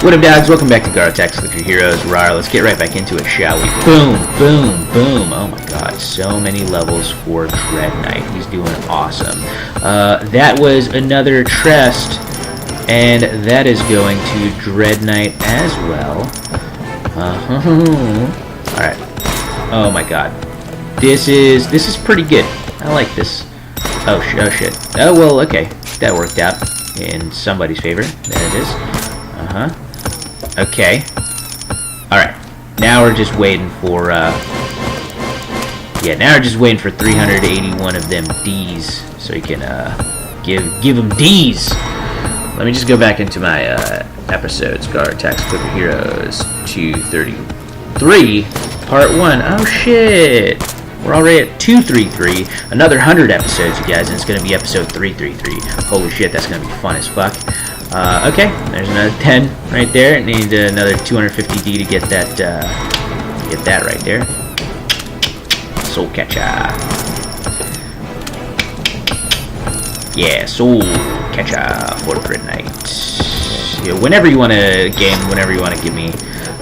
What up, dogs? Welcome back to Garo Tactical Heroes. Rar, let's get right back into it, shall we? Boom, boom, boom. Oh my god, so many levels for Dread Knight. He's doing awesome. That was another chest, and that is going to Dread Knight as well. Alright. Oh my god. This is pretty good. I like this. Oh shit. Oh well, okay. That worked out in somebody's favor. There it is. Okay. Alright. Now we're just waiting for, now we're just waiting for 381 of them D's. So you can, give them D's! Let me just go back into my, episodes. Garo Tactical Heroes 233, Part 1. Oh, shit! We're already at 233. Another 100 episodes, you guys, and it's going to be episode 333. Holy shit, that's going to be fun as fuck. Okay, there's another 10 right there. Need another 250D to get that right there. Soul catcher. Yeah, soul catcher for Dread Knight. Yeah, whenever you want to whenever you want to give me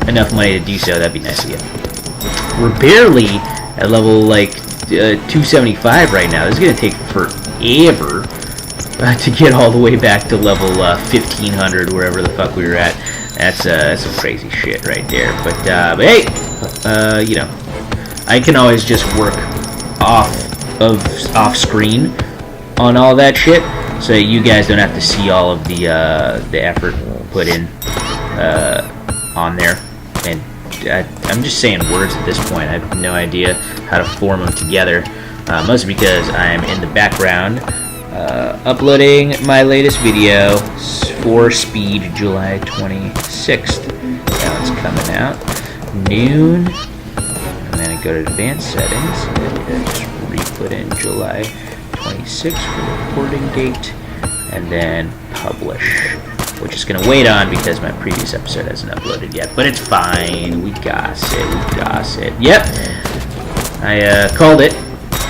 enough money to do so, that'd be nice of you. We're barely at level like 275 right now. This is gonna take forever to get all the way back to level 1500, wherever the fuck we were at. That's some crazy shit right there. But hey, you know, I can always just work off screen on all that shit, so you guys don't have to see all of the effort put in on there. And I'm just saying words at this point. I have no idea how to form them together, mostly because I'm in the background uploading my latest video for Speed July 26th. Now it's coming out noon, and then I go to advanced settings and just re-put in July 26th for the recording date, and then publish, which is going to wait on because my previous episode hasn't uploaded yet, but it's fine. We got it. Yep, I called it.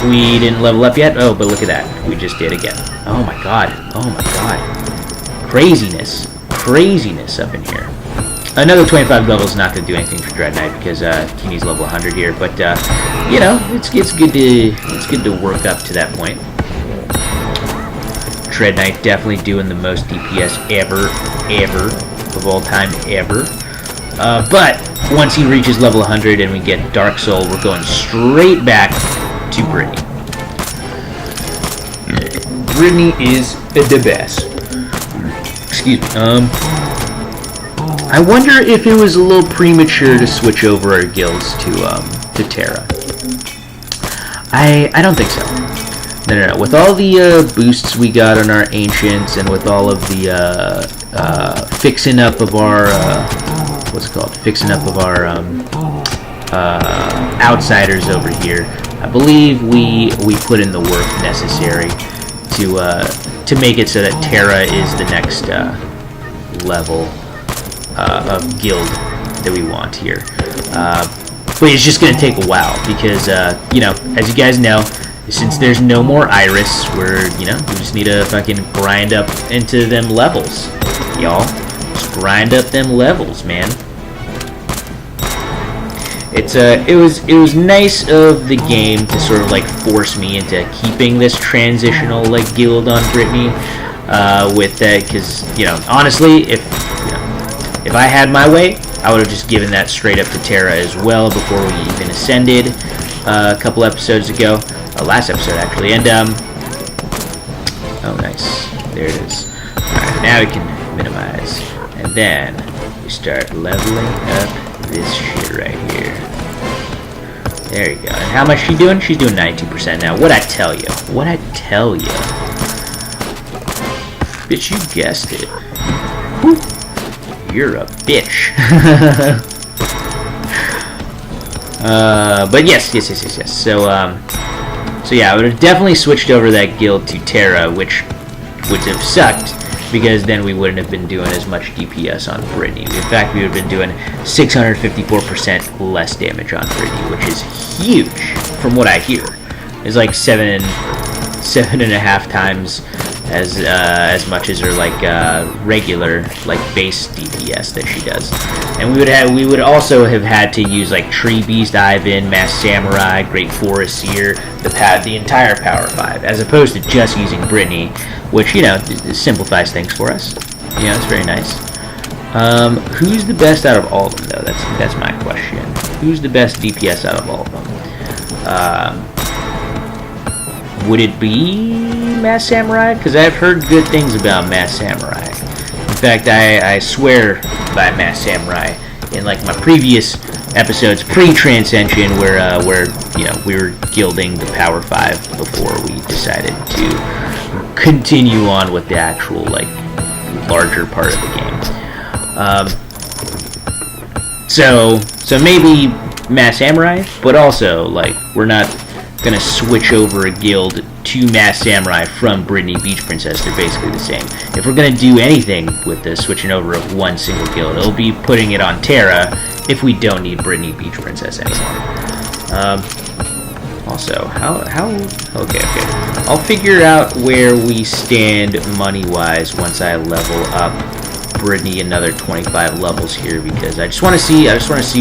We didn't level up yet. Oh, but look at that. We just did again. Oh my god. Craziness up in here. Another 25 level is not going to do anything for Dread Knight because he needs level 100 here, but you know, it's good to work up to that point. Dread Knight definitely doing the most DPS ever of all time ever. But once he reaches level 100 and we get Dark Soul, we're going straight back to Brittany. Brittany is the best. Excuse me. I wonder if it was a little premature to switch over our guilds to Terra. I don't think so. No. With all the boosts we got on our ancients, and with all of the fixing up of our fixing up of our outsiders over here, I believe we put in the work necessary to make it so that Terra is the next level of guild that we want here. But it's just gonna take a while because you know, as you guys know, since there's no more Iris, we just need to fucking grind up into them levels, y'all. Just grind up them levels, man. It was nice of the game to sort of like force me into keeping this transitional like guild on Brittany with that, because honestly, if I had my way, I would have just given that straight up to Terra as well before we even ascended a couple episodes ago, last episode actually, and oh nice, there it is. Alright, now we can minimize, and then we start leveling up this shit right here. There you go. And how much is she doing? She's doing 92% now. What'd I tell you? Bitch, you guessed it. Whew. You're a bitch. But yes. So yeah, I would have definitely switched over that guild to Terra, which would have sucked, because then we wouldn't have been doing as much DPS on Brittany. In fact, we would have been doing 654% less damage on Brittany, which is huge, from what I hear. It's like seven and a half times as much as her like regular like base DPS that she does. And we would also have had to use like Tree Beast Ivan, Mass Samurai, Great Forest Seer, the entire Power 5, as opposed to just using Brittany, which, you know, simplifies things for us. You know, it's very nice. Who's the best out of all of them, though? That's my question. Who's the best DPS out of all of them? Would it be Mass Samurai? Because I've heard good things about Mass Samurai. In fact, I swear by Mass Samurai in like my previous episodes pre-Transcension, where you know, we were gilding the Power 5 before we decided to continue on with the actual like larger part of the game. So maybe Mass Samurai, but also like we're not gonna switch over a guild to Mass Samurai from Brittany Beach Princess. They're basically the same. If we're gonna do anything with this switching over of one single guild, it'll be putting it on Terra if we don't need Brittany Beach Princess anymore. Also, okay. I'll figure out where we stand money-wise once I level up Brittany another 25 levels here, because I just want to see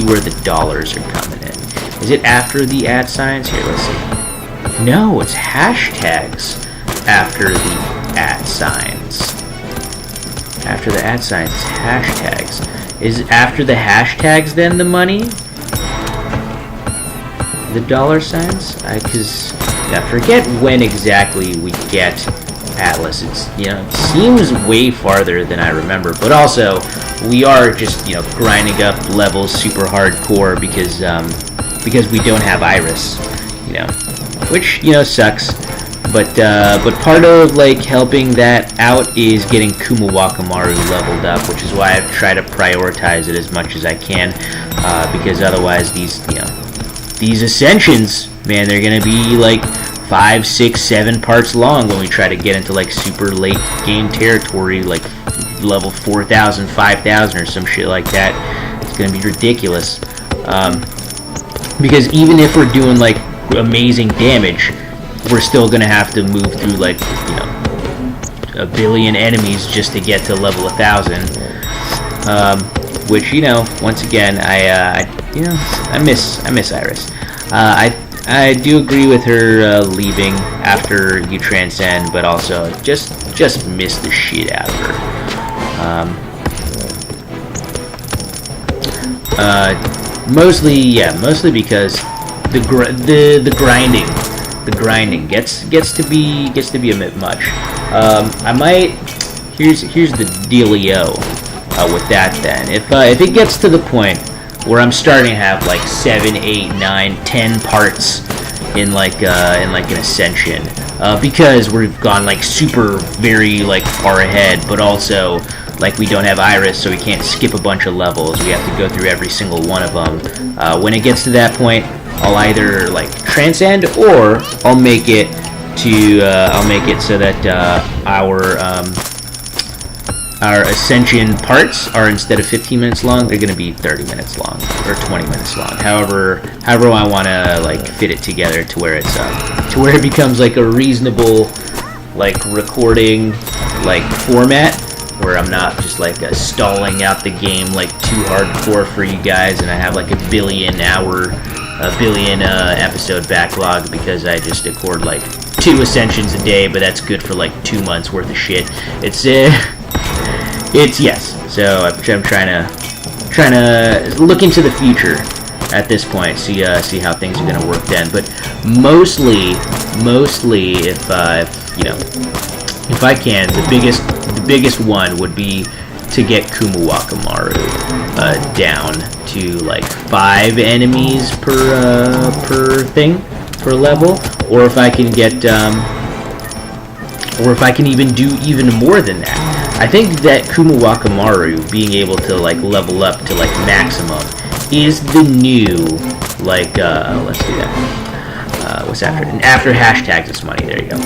where the dollars are coming in. Is it after the @ signs? Here, let's see. No, it's hashtags after the @ signs. After the @ signs, it's hashtags. Is after the hashtags then the money? The dollar signs? I forget when exactly we get Atlas. It's, you know, it seems way farther than I remember, but also we are just, you know, grinding up levels super hardcore because we don't have Iris, you know, which, you know, sucks. But part of like helping that out is getting Kumawakamaru leveled up, which is why I've tried to prioritize it as much as I can, because otherwise these ascensions, man, they're gonna be like 5, 6, 7 parts long when we try to get into like super late game territory, like level 4,000, 5,000 or some shit like that. It's gonna be ridiculous. Because even if we're doing like amazing damage, we're still gonna have to move through like, you know, a billion enemies just to get to level 1,000. Which, you know, once again, I miss Iris. I do agree with her leaving after you transcend, but also just miss the shit out of her. Mostly because the grinding gets to be a bit much. I might here's the dealio with that then. If it gets to the point where I'm starting to have like 7, 8, 9, 10 parts in like an ascension, because we've gone like super very like far ahead, but also like we don't have Iris, so we can't skip a bunch of levels. We have to go through every single one of them. When it gets to that point, I'll either like transcend, or I'll make it so that our ascension parts are, instead of 15 minutes long, they're going to be 30 minutes long or 20 minutes long. However I want to like fit it together to where it becomes like a reasonable like recording like format, where I'm not just like stalling out the game like too hardcore for you guys, and I have like a billion episode backlog because I just record like 2 ascensions a day, but that's good for like 2 months worth of shit. It's yes. So I'm trying to look into the future at this point, see how things are gonna work then. But mostly, if you know, if I can, the biggest one would be to get Kumawakamaru down to like 5 enemies per level, or if I can get or if I can even do even more than that. I think that Kumawakamaru being able to like level up to like maximum is the new like let's do that. What's after? And after hashtags, it's money. There you go.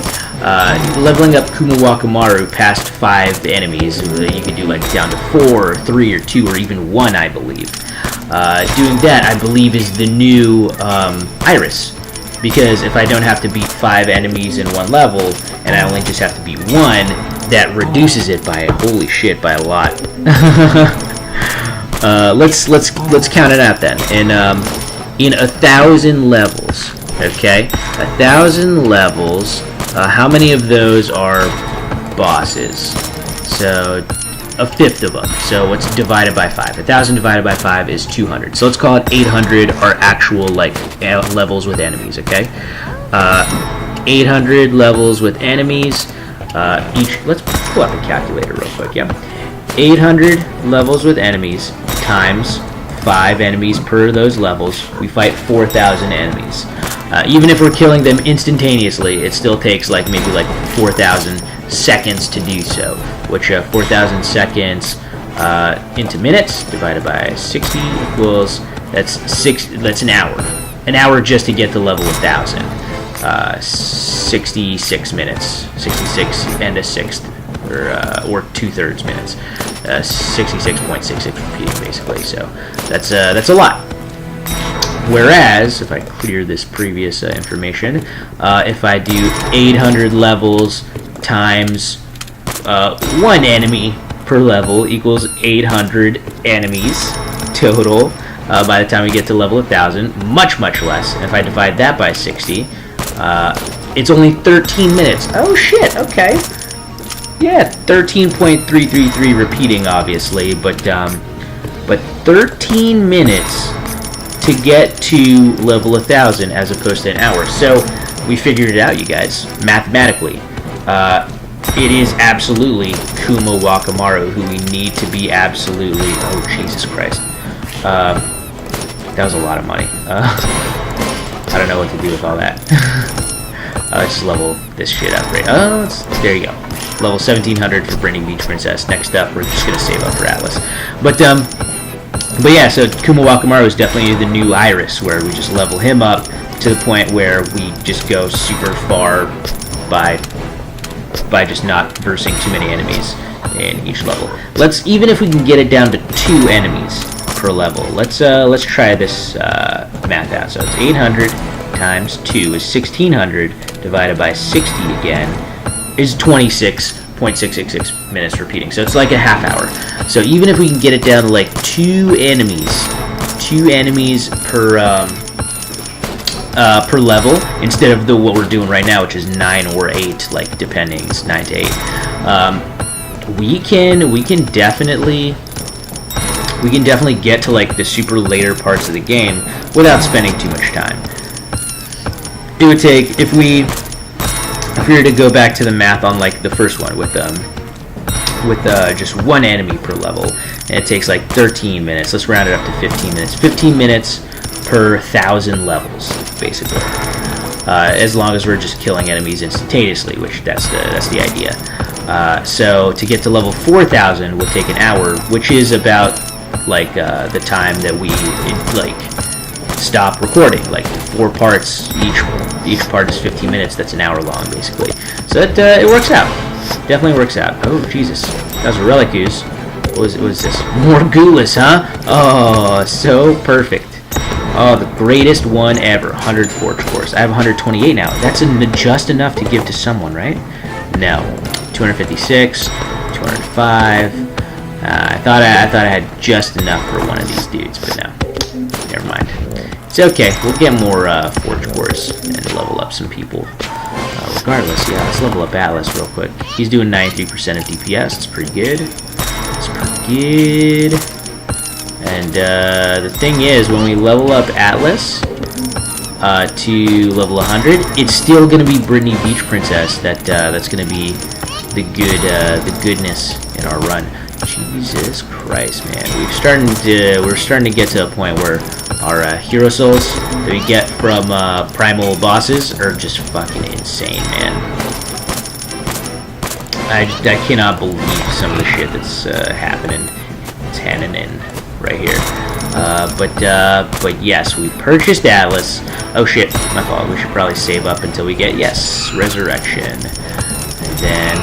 Leveling up Kumawakamaru past 5 enemies, you could do like down to 4, or 3, or 2, or even 1, I believe. Doing that, I believe, is the new Iris. because if I don't have to beat 5 enemies in one level, and I only just have to beat 1, that reduces it by, holy shit, by a lot. Let's count it out then. In 1,000 levels, okay, 1,000 levels. How many of those are bosses? So a fifth of them. So what's divided by 5? 1,000 divided by 5 is 200. So let's call it 800 are actual like levels with enemies. Okay, 800 levels with enemies. Let's pull up a calculator real quick. Yeah, 800 levels with enemies times 5 enemies per those levels. We fight 4,000 enemies. Even if we're killing them instantaneously, it still takes like maybe like 4,000 seconds to do so, which 4,000 seconds into minutes divided by 60 equals that's an hour. An hour just to get to level 1,000. 66 minutes, 66 and a sixth, or 2/3 minutes, 66.66 repeating basically. So that's a lot. Whereas, if I clear this previous information, if I do 800 levels times 1 enemy per level equals 800 enemies total by the time we get to level 1,000, much less. And if I divide that by 60, it's only 13 minutes. Oh shit, okay. Yeah, 13.333 repeating, obviously, but 13 minutes to get to level 1,000 as opposed to an hour. So we figured it out, you guys, mathematically. It is absolutely Kuma Wakamaru who we need to be absolutely. Oh Jesus Christ, that was a lot of money. I don't know what to do with all that. Let's just level this shit up, right? Oh, there you go. Level 1,700 for Brittany Beach Princess. Next up, we're just gonna save up for Atlas. But yeah, so Kuma Wakamaru is definitely the new Iris, where we just level him up to the point where we just go super far by just not versing too many enemies in each level. Even if we can get it down to 2 enemies per level. Let's try this math out. So it's 800 times 2 is 1,600 divided by 60 again is 26.666 minutes repeating. So it's like a half hour. So even if we can get it down to like 2 enemies per level instead of what we're doing right now, which is 9 or 8, like depending, it's 9 to 8. We can definitely get to like the super later parts of the game without spending too much time. It would take, if we were to go back to the math on like the first one with just 1 enemy per level, and it takes like 13 minutes. Let's round it up to 15 minutes. 15 minutes per 1,000 levels, basically. As long as we're just killing enemies instantaneously, which that's the idea. So to get to level 4,000 would take an hour, which is about like the time that we stop recording. Like 4 parts, each part is 15 minutes. That's an hour long, basically. So it works out. Definitely works out. Oh Jesus, that was a relic use. What was this? More Gulas, huh? Oh, so perfect. Oh, the greatest one ever. 100 Forge Course. I have 128 now. That's just enough to give to someone, right? No. 256, 205. I thought I had just enough for one of these dudes, but no. Never mind. It's okay. We'll get more Forge Course and level up some people. Regardless, yeah, let's level up Atlas real quick. He's doing 93% of DPS. It's pretty good. It's pretty good. And the thing is, when we level up Atlas to level 100, it's still going to be Brittany Beach Princess that's going to be the goodness in our run. Jesus Christ, man, we're starting to get to a point where our hero souls that we get from primal bosses are just fucking insane, man. I cannot believe some of the shit that's happening. It's happening right here. But yes, we purchased Atlas. Oh shit, my fault. We should probably save up until we get, yes, Resurrection. And then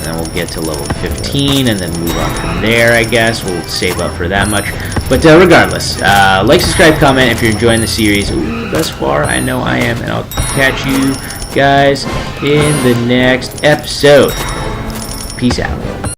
and then we'll get to level 15, and then move on from there, I guess. We'll save up for that much. But regardless, like, subscribe, comment if you're enjoying the series. Ooh, thus far, I know I am, and I'll catch you guys in the next episode. Peace out.